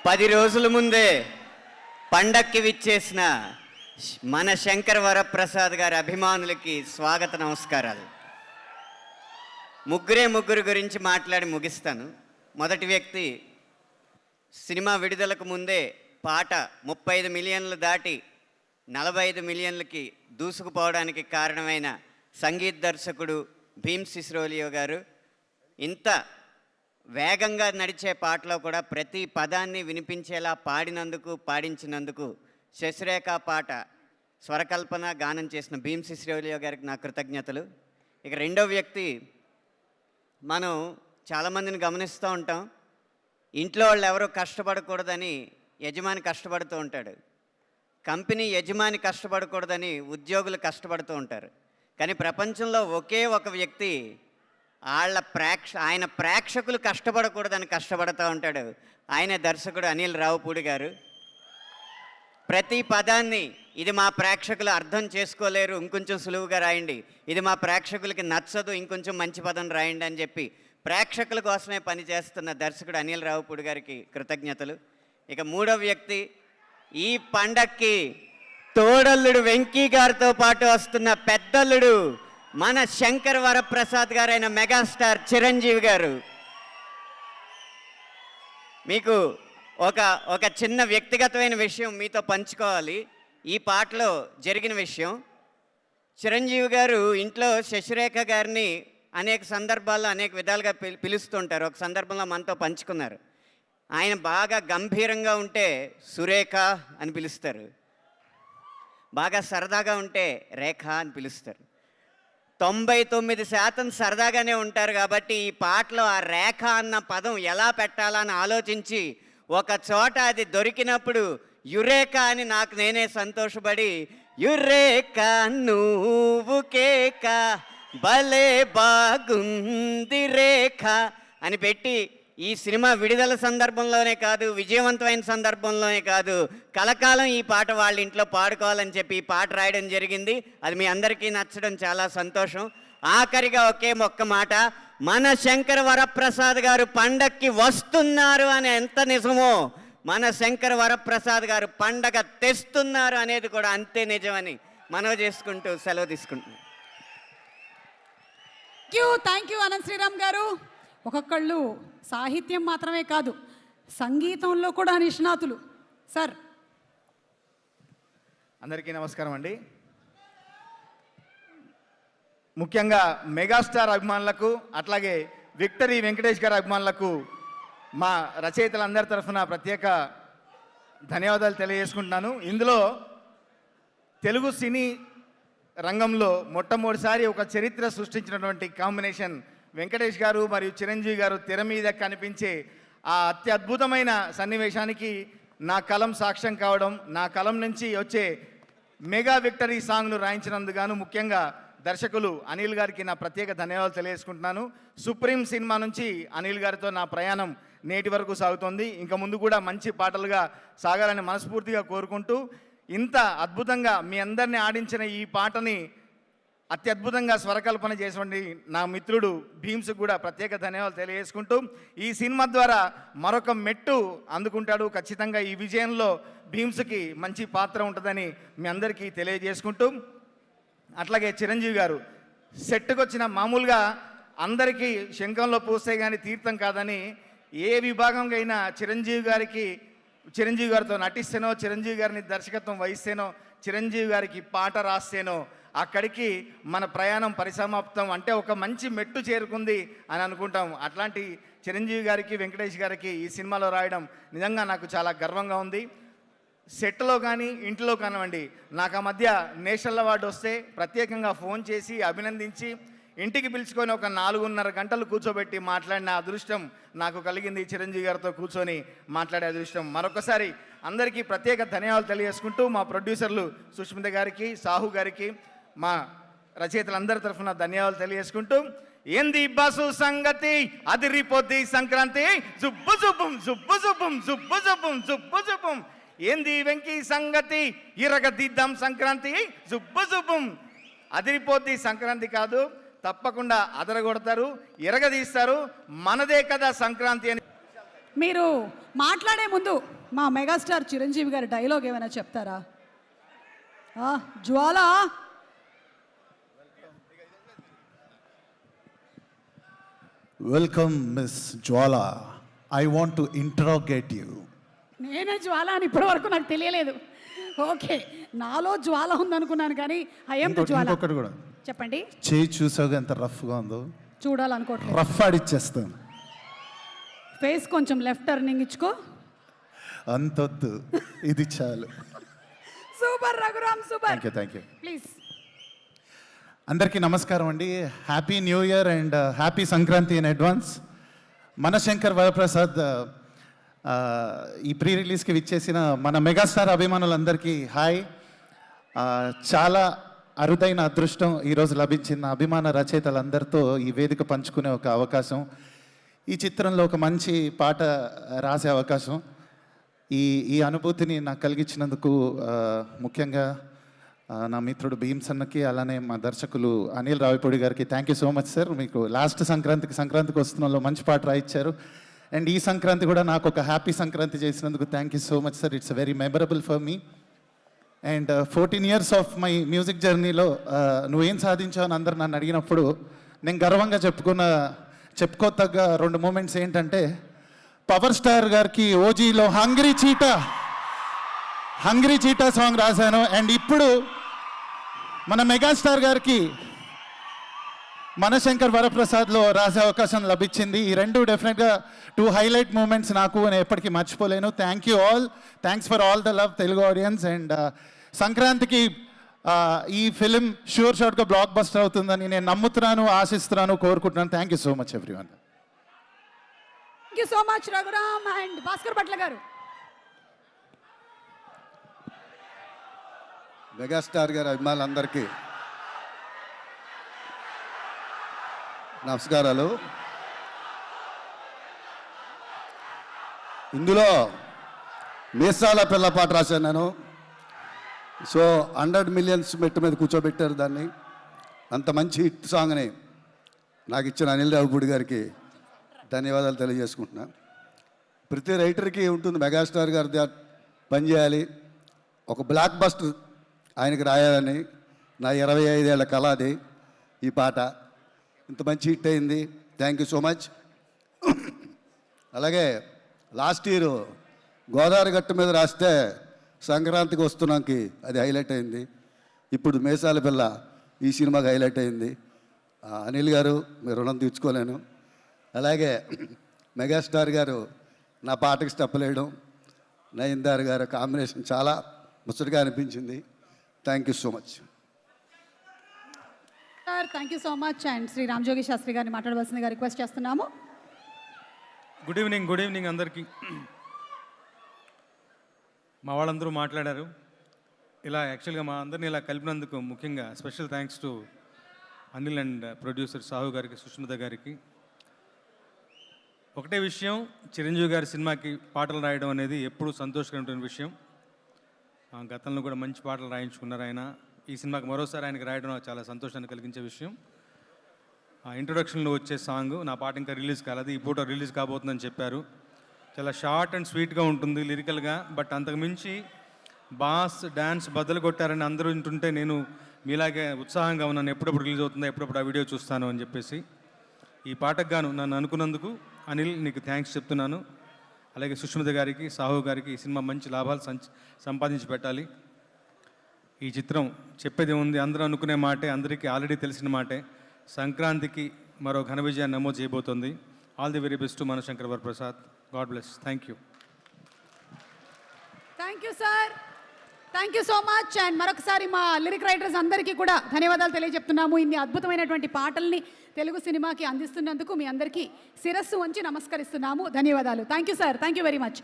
10 రోజుల ముందే పండక్కి విచ్చేసిన మన శంకర్ వరప్రసాద్ గారి అభిమానులకి స్వాగత నమస్కారాలు. ముగ్గురు గురించి మాట్లాడి ముగిస్తాను. మొదటి వ్యక్తి సినిమా విడుదలకు ముందే పాట 35 మిలియన్లు దాటి 45 మిలియన్లకి దూసుకుపోవడానికి కారణమైన సంగీత దర్శకుడు భీమ్ సిస్రోలియో గారు. ఇంత వేగంగా నడిచే పాటలో కూడా ప్రతి పదాన్ని వినిపించేలా పాడించినందుకు శశిరేఖ పాట స్వరకల్పన గానం చేసిన భీమ్ సిస్రోలియో గారికి నా కృతజ్ఞతలు. ఇక రెండో వ్యక్తి, మనం చాలామందిని గమనిస్తూ ఉంటాం, ఇంట్లో వాళ్ళు ఎవరో కష్టపడకూడదని యజమాని కష్టపడుతూ ఉంటాడు, కంపెనీ యజమాని కష్టపడకూడదని ఉద్యోగులు కష్టపడుతూ ఉంటారు. కానీ ప్రపంచంలో ఒకే ఒక వ్యక్తి ఆయన ప్రేక్షకులు కష్టపడకూడదని కష్టపడుతూ ఉంటాడు. ఆయనే దర్శకుడు అనిల్ రావుపూడి గారు. ప్రతి పదాన్ని ఇది మా ప్రేక్షకులు అర్థం చేసుకోలేరు, ఇంకొంచెం సులువుగా రాయండి, ఇది మా ప్రేక్షకులకి నచ్చదు, ఇంకొంచెం మంచి పదం రాయండి అని చెప్పి ప్రేక్షకుల కోసమే పనిచేస్తున్న దర్శకుడు అనిల్ రావుపూడి గారికి కృతజ్ఞతలు. ఇక మూడో వ్యక్తి, ఈ పండక్కి తోడల్లుడు వెంకీ గారితో పాటు వస్తున్న పెద్దల్లుడు మన శంకర్ వరప్రసాద్ గారైన మెగాస్టార్ చిరంజీవి గారు. మీకు ఒక చిన్న వ్యక్తిగతమైన విషయం మీతో పంచుకోవాలి. ఈ పాటలో జరిగిన విషయం, చిరంజీవి గారు ఇంట్లో శశిరేఖ గారిని అనేక సందర్భాల్లో అనేక విధాలుగా పిలుస్తుంటారు. ఒక సందర్భంలో మనతో పంచుకున్నారు. ఆయన బాగా గంభీరంగా ఉంటే సురేఖ అని పిలుస్తారు, బాగా సరదాగా ఉంటే రేఖ అని పిలుస్తారు. 99% సరదాగానే ఉంటారు. కాబట్టి ఈ పాటలో ఆ రేఖ అన్న పదం ఎలా పెట్టాలని ఆలోచించి ఒక చోట అది దొరికినప్పుడు యురేకా అని నాకు నేనే సంతోషపడి యురేకా నువ్వు కేక భలే బాగుంది రేఖ అని పెట్టి ఈ సినిమా విడుదల సందర్భంలోనే కాదు, విజయవంతమైన సందర్భంలోనే కాదు, కలకాలం ఈ పాట వాళ్ళ ఇంట్లో పాడుకోవాలని చెప్పి ఈ పాట రాయడం జరిగింది. అది మీ అందరికీ నచ్చడం చాలా సంతోషం. ఆఖరిగా ఒక్క మాట, మన శంకర్ వరప్రసాద్ గారు పండక్కి వస్తున్నారు అని ఎంత నిజమో, మన శంకర్ వరప్రసాద్ గారు పండగ తెస్తున్నారు అనేది కూడా అంతే నిజమని మనవి చేసుకుంటూ సెలవు తీసుకుంటున్నాను. థ్యాంక్ యూ అనంత్ శ్రీరామ్ గారు. ఒక్కొక్కళ్ళు సాహిత్యం మాత్రమే కాదు, సంగీతంలో కూడా నిష్ణాతులు. సార్, అందరికీ నమస్కారం అండి. ముఖ్యంగా మెగాస్టార్ అభిమానులకు, అట్లాగే విక్టరీ వెంకటేష్ గారి అభిమానులకు మా రచయితలందరి తరఫున ప్రత్యేక ధన్యవాదాలు తెలియజేసుకుంటున్నాను. ఇందులో తెలుగు సినీ రంగంలో మొట్టమొదటిసారి ఒక చరిత్ర సృష్టించినటువంటి కాంబినేషన్ వెంకటేష్ గారు మరియు చిరంజీవి గారు తెర మీద కనిపించే ఆ అత్యద్భుతమైన సన్నివేశానికి నా కలం సాక్ష్యం కావడం, నా కలం నుంచి వచ్చే మెగా విక్టరీ సాంగ్ను రాయించినందుకు ముఖ్యంగా దర్శకులు అనిల్ గారికి నా ప్రత్యేక ధన్యవాదాలు తెలియజేసుకుంటున్నాను. సుప్రీం సినిమా నుంచి అనిల్ గారితో నా ప్రయాణం నేటి వరకు సాగుతోంది. ఇంకా ముందు కూడా మంచి పాటలుగా సాగాలని మనస్ఫూర్తిగా కోరుకుంటూ, ఇంత అద్భుతంగా మీ అందరినీ ఆడించిన ఈ పాటని అత్యద్భుతంగా స్వరకల్పన చేసినటువంటి నా మిత్రుడు భీమ్స్కి కూడా ప్రత్యేక ధన్యవాదాలు తెలియజేసుకుంటూ, ఈ సినిమా ద్వారా మరొక మెట్టు అందుకుంటాడు. ఖచ్చితంగా ఈ విజయంలో భీమ్స్కి మంచి పాత్ర ఉంటుందని మీ అందరికీ తెలియజేసుకుంటూ, అట్లాగే చిరంజీవి గారు సెట్కి వచ్చిన మామూలుగా అందరికీ శంఖంలో పూస్తే కానీ తీర్థం కాదని, ఏ విభాగంగా అయినా చిరంజీవి గారితో నటిస్తేనో, చిరంజీవి గారిని దర్శకత్వం వహిస్తేనో, చిరంజీవి గారికి పాట రాస్తేనో అక్కడికి మన ప్రయాణం పరిసమాప్తం, అంటే ఒక మంచి మెట్టు చేరుకుంది అని అనుకుంటాం. అట్లాంటి చిరంజీవి గారికి, వెంకటేష్ గారికి ఈ సినిమాలో రాయడం నిజంగా నాకు చాలా గర్వంగా ఉంది. సెట్లో కానీ ఇంట్లో కానివ్వండి, నాకు ఆ మధ్య నేషనల్ అవార్డు వస్తే ప్రత్యేకంగా ఫోన్ చేసి అభినందించి ఇంటికి పిలుచుకొని ఒక 4.5 గంటలు కూర్చోబెట్టి మాట్లాడిన అదృష్టం నాకు కలిగింది. చిరంజీవి గారితో కూర్చొని మాట్లాడే అదృష్టం. మరొకసారి అందరికీ ప్రత్యేక ధన్యవాదాలు తెలియజేసుకుంటూ, మా ప్రొడ్యూసర్లు సుష్మిత గారికి, సాహు గారికి, మా రచయితలందరి తరఫున ధన్యవాదాలు తెలియజేసుకుంటూ, ఏంది బస్సు సంగతి అదిరిపోద్ది సంక్రాంతి జుబ్బు జుబ్బుం జుబ్బు జుబ్బుం జుబ్బు జుబ్బుం జుబ్బు జుబ్బుం, ఏంది వెంకీ సంగతి ఇరగదిద్దాం సంక్రాంతి జుబ్బు జుబ్బుం. అదిరిపోద్ది సంక్రాంతి కాదు, తప్పకుండా అదరగొడతారు, ఎరగదీస్తారు, మనదే కదా సంక్రాంతి అని మీరు మాట్లాడే ముందు మా మెగాస్టార్ చిరంజీవి గారి డైలాగ్ ఏమైనా చెప్తారా? జ్వాల, Welcome, Miss Jwala. I want to interrogate you. నేనే జ్వాల అని ఇప్పటి వరకు నాకు తెలియలేదు. ఓకే, నాలో జ్వాల ఉందనుకున్నాను కానీ ఐఎమ్ జ్వాల. ఇంకొకటి కూడా చెప్పండి. చేయి చూసావుగా ఎంత రఫ్గా ఉందో, చూడాలనుకోవట్లేదు. రఫ్ ఆడిచ్చేస్తాను. ఫేస్ కొంచెం లెఫ్ట్ టర్నింగ్ ఇచ్చుకో. అంతొద్దు, ఇది చాలు. Super Raghuram, super. Thank you. Please. అందరికీ నమస్కారం అండి. Happy new year and happy Sankranti in advance. Manashankar Varaprasad ఈ ప్రీ రిలీజ్కి విచ్చేసిన మన మెగాస్టార్ అభిమానులందరికీ హాయ్. చాలా అరుదైన అదృష్టం ఈరోజు లభించిన అభిమాన రచయితలందరితో ఈ వేదిక పంచుకునే ఒక అవకాశం, ఈ చిత్రంలో ఒక మంచి పాట రాసే అవకాశం, ఈ అనుభూతిని నాకు కలిగించినందుకు ముఖ్యంగా నా మిత్రుడు భీమ్సన్నకి, అలానే మా దర్శకులు అనిల్ రావిపూడి గారికి thank you so much sir. మీకు లాస్ట్ సంక్రాంతికి వస్తున్నలో మంచి పాట రాయించారు. అండ్ ఈ సంక్రాంతి కూడా నాకు ఒక హ్యాపీ సంక్రాంతి చేసినందుకు thank you so much sir. It's very memorable for me. And 14 years of my music జర్నీలో నువ్వేం సాధించావు అని అందరు నన్ను అడిగినప్పుడు నేను గర్వంగా చెప్పుకోతగ్గ 2 మూమెంట్స్ ఏంటంటే, పవర్ స్టార్ గారికి ఓజీలో హంగ్రీ చీటా సాంగ్ రాశాను. అండ్ ఇప్పుడు మన మెగాస్టార్ గారికి మనశంకర్ వరప్రసాద్లో రాసే అవకాశం లభించింది. ఈ 2 డెఫినెట్గా 2 హైలైట్ మూమెంట్స్ నాకు, నేను ఎప్పటికీ మర్చిపోలేను. Thank you all. Thanks for all the love Telugu audience. And సంక్రాంతికి ఈ ఫిలిం షూర్ షాట్గా బ్లాక్ బస్టర్ అవుతుందని నేను నమ్ముతున్నాను, ఆశిస్తున్నాను, కోరుకుంటున్నాను. Thank you so much everyone. Thank you so much Raghuram and Bhaskar Bhatla గారు. మెగాస్టార్ గారి అభిమానులందరికీ నమస్కారాలు. ఇందులో మీసాల పిల్ల పాట రాశాను నేను. సో 100 million మెట్టు మీద కూర్చోబెట్టారు దాన్ని. అంత మంచి హిట్ సాంగ్ని నాకు ఇచ్చిన అనిల్ రావిపూడి గారికి ధన్యవాదాలు తెలియజేసుకుంటున్నా. ప్రతి రైటర్కి ఉంటుంది మెగాస్టార్ గారి పనిచేయాలి, ఒక బ్లాక్ బస్టర్ ఆయనకి రాయాలని. నా 25 ఏళ్ల కళ అది. ఈ పాట ఇంత మంచి హిట్ అయింది. Thank you so much. అలాగే లాస్ట్ ఇయర్ గోదావరి గట్టు మీద రాస్తే సంక్రాంతికి వస్తున్నాకి అది హైలైట్ అయింది. ఇప్పుడు మేసాల పిల్ల ఈ సినిమాకి హైలైట్ అయింది. అనిల్ గారు, మీరు రుణం తీర్చుకోలేను. అలాగే మెగాస్టార్ గారు నా పాటకి స్టెప్పులు వేయడం, నయన్దార్ గారు కాంబినేషన్ చాలా ముచ్చటగా అనిపించింది. Thank you so much. Sir thank you so much. And Shri Ramajogi Sastry గారిని మాట్లాడవలసిందిగా రిక్వెస్ట్ చేస్తున్నాము. గుడ్ ఈవినింగ్ అందరికీ. మా వాళ్ళందరూ మాట్లాడారు. ఇలా యాక్చువల్గా మా అందరినీ ఇలా కలిపినందుకు ముఖ్యంగా special thanks to Anil and producer Sahu గారికి, సుష్మిత గారికి. ఒకటే విషయం, చిరంజీవి గారి సినిమాకి పాటలు రాయడం అనేది ఎప్పుడూ సంతోషకరమైన విషయం. గతంలో కూడా మంచి పాటలు రాయించుకున్నారు ఆయన. ఈ సినిమాకి మరోసారి ఆయనకి రాయడం నాకు చాలా సంతోషాన్ని కలిగించే విషయం. ఇంట్రొడక్షన్లో వచ్చే సాంగ్, నా పాట ఇంకా రిలీజ్ కాలేదు, ఈ పూట రిలీజ్ కాబోతుందని చెప్పారు. చాలా షార్ట్ అండ్ స్వీట్గా ఉంటుంది లిరికల్గా. బట్ అంతకుమించి బాస్ డ్యాన్స్ బద్దలు కొట్టారని అందరూ వింటుంటే నేను మీలాగే ఉత్సాహంగా ఉన్నాను, ఎప్పుడప్పుడు రిలీజ్ అవుతుందో, ఎప్పుడప్పుడు ఆ వీడియో చూస్తాను అని చెప్పేసి. ఈ పాటకు గాను నన్ను అనుకున్నందుకు అనిల్ నీకు థ్యాంక్స్ చెప్తున్నాను. అలాగే సుష్మిత గారికి, సాహు గారికి ఈ సినిమా మంచి లాభాలు సంపాదించి పెట్టాలి. ఈ చిత్రం చెప్పేది ఉంది, అందరూ అనుకునే మాటే, అందరికీ ఆల్రెడీ తెలిసిన మాటే. సంక్రాంతికి మరో ఘన విజయాన్ని నమోదు చేయబోతోంది. All the very best to Manashankar Varaprasad. God bless. Thank you. Thank you sir. Thank you so much. And మరొకసారి మా లిరిక్ రైటర్స్ అందరికీ కూడా ధన్యవాదాలు తెలియజెప్తున్నాము. ఇన్ని అద్భుతమైనటువంటి పాటల్ని తెలుగు సినిమాకి అందిస్తున్నందుకు మీ అందరికీ శిరస్సు వంచి నమస్కరిస్తున్నాము. ధన్యవాదాలు. Thank you sir. Thank you very much.